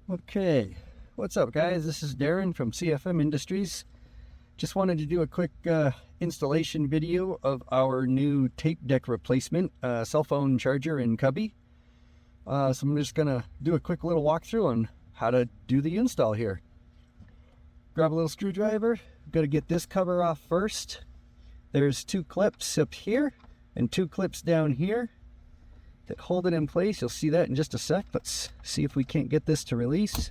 Okay, what's up guys? This is Darren from CFM Industries. Just wanted to do a quick installation video of our new tape deck replacement cell phone charger in cubby. So I'm just gonna do a quick little walkthrough on how to do the install here. Grab a little screwdriver. Got to get this cover off first. There's 2 clips up here and 2 clips down here that hold it in place. You'll see that in just a sec. Let's see if we can't get this to release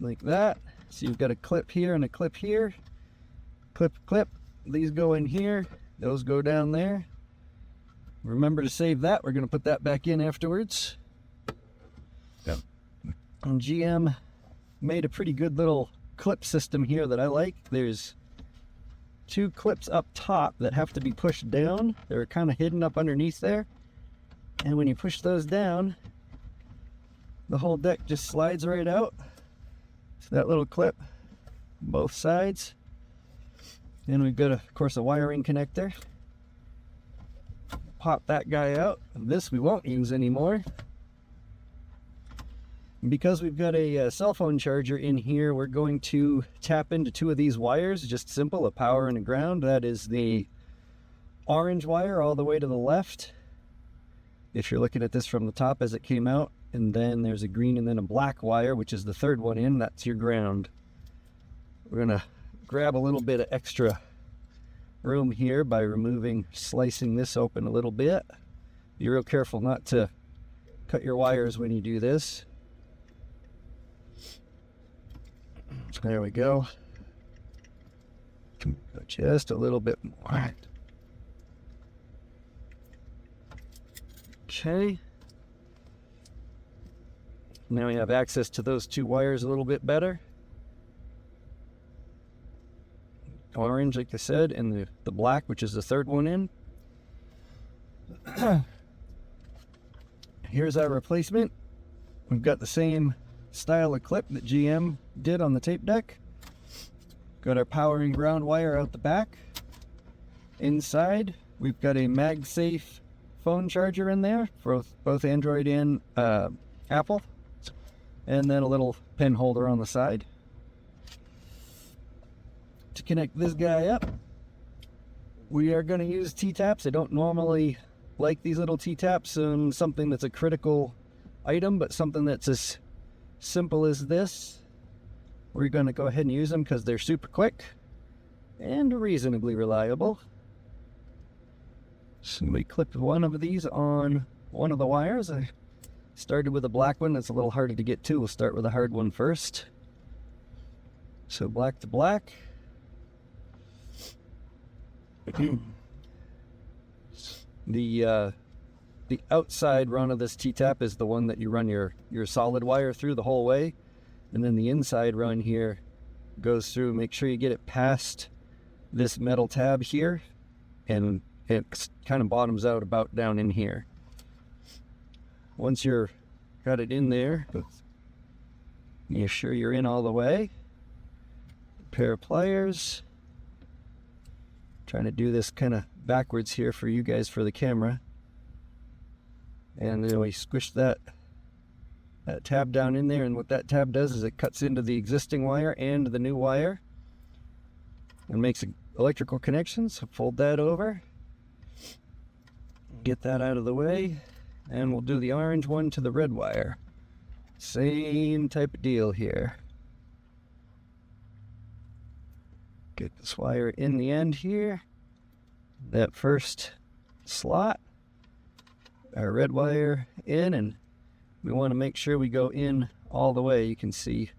like that. So you've got a clip here and a clip here. Clip. These go in here. Those go down there. Remember to save that. We're going to put that back in afterwards. Yep. And GM made a pretty good little clip system here that I like. There's 2 clips up top that have to be pushed down. They're kind of hidden up underneath there. And when you push those down, the whole deck just slides right out. So that little clip, both sides. Then we've got, of course, a wiring connector. Pop that guy out. This we won't use anymore. Because we've got a cell phone charger in here, we're going to tap into 2 of these wires. Just simple, a power and a ground. That is the orange wire all the way to the left, if you're looking at this from the top as it came out. And then there's a green and then a black wire, which is the 3rd one in. That's your ground. We're gonna grab a little bit of extra room here by slicing this open a little bit. Be real careful not to cut your wires when you do this. There we go. Just a little bit more. Okay. Now we have access to those 2 wires a little bit better. Orange, like I said, and the black, which is the 3rd one in. Here's our replacement. We've got the same style of clip that GM did on the tape deck. Got our power and ground wire out the back. Inside, we've got a MagSafe phone charger in there for both Android and Apple. And then a little pen holder on the side. To connect this guy up, we are going to use T-taps. I don't normally like these little T-taps on something that's a critical item, but something that's as simple as this, we're going to go ahead and use them because they're super quick and reasonably reliable. So we clipped one of these on one of the wires. I started with a black one. That's a little harder to get to. We'll start with a hard one first. So black to black. The outside run of this T-tap is the one that you run your solid wire through the whole way, and then the inside run here goes through. Make sure you get it past this metal tab here, and it kind of bottoms out about down in here. Once you're got it in there, you're sure you're in all the way. Pair of pliers. Trying to do this kind of backwards here for you guys for the camera. And then we squish that tab down in there, and what that tab does is it cuts into the existing wire and the new wire and makes electrical connections. So fold that over, get that out of the way, and we'll do the orange one to the red wire. Same type of deal here. Get this wire in the end here. That first slot, our red wire in, and we want to make sure we go in all the way. You can see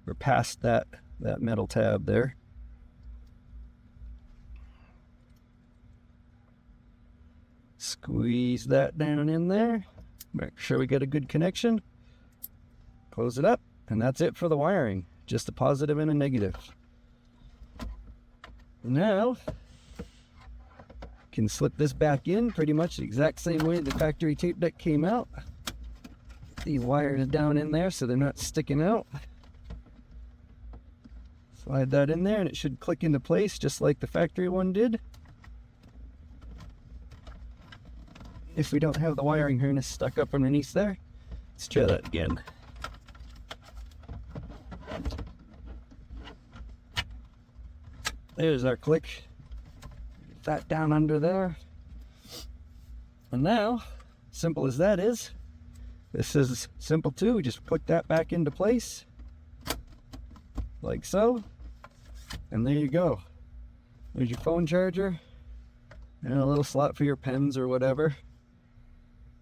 we're past that metal tab there. Squeeze that down in there. Make sure we get a good connection. Close it up, and that's it for the wiring. Just a positive and a negative. Now, can slip this back in pretty much the exact same way the factory tape deck came out. These wires down in there so they're not sticking out. Slide that in there and it should click into place just like the factory one did. If we don't have the wiring harness stuck up underneath there, let's try that again. There's our click. Get that down under there. And now, simple as that is, this is simple too. We just put that back into place, like so. And there you go. There's your phone charger, and a little slot for your pens or whatever.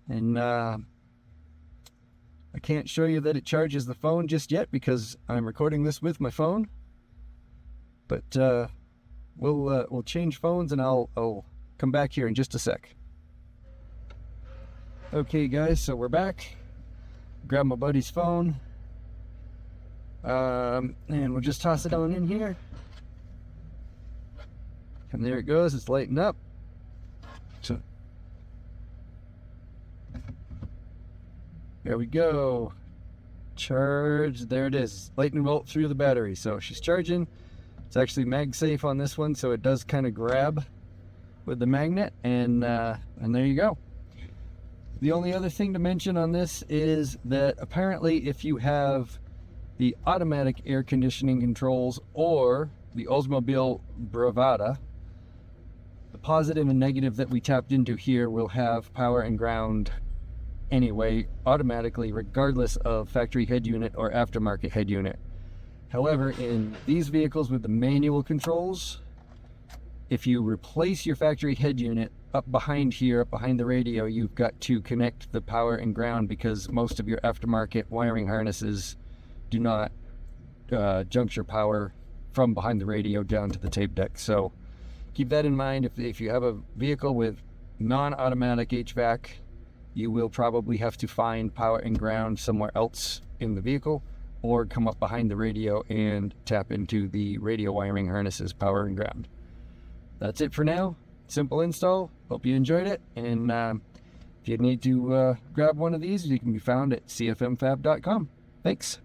And I can't show you that it charges the phone just yet because I'm recording this with my phone. But we'll change phones and I'll come back here in just a sec. Okay guys, so we're back. Grab my buddy's phone. And we'll just toss it on in here. And there it goes, it's lighting up. So there we go. Charge, there it is. Lightning bolt through the battery. So she's charging. It's actually MagSafe on this one, so it does kind of grab with the magnet, and there you go. The only other thing to mention on this is that apparently if you have the automatic air conditioning controls or the Oldsmobile Bravada, the positive and negative that we tapped into here will have power and ground anyway, automatically, regardless of factory head unit or aftermarket head unit. However, in these vehicles with the manual controls, if you replace your factory head unit up behind here, up behind the radio, you've got to connect the power and ground because most of your aftermarket wiring harnesses do not juncture power from behind the radio down to the tape deck. So keep that in mind. If you have a vehicle with non-automatic HVAC, you will probably have to find power and ground somewhere else in the vehicle, or come up behind the radio and tap into the radio wiring harnesses power and ground. That's it for now. Simple install. Hope you enjoyed it. And if you need to grab one of these, you can be found at cfmfab.com. Thanks.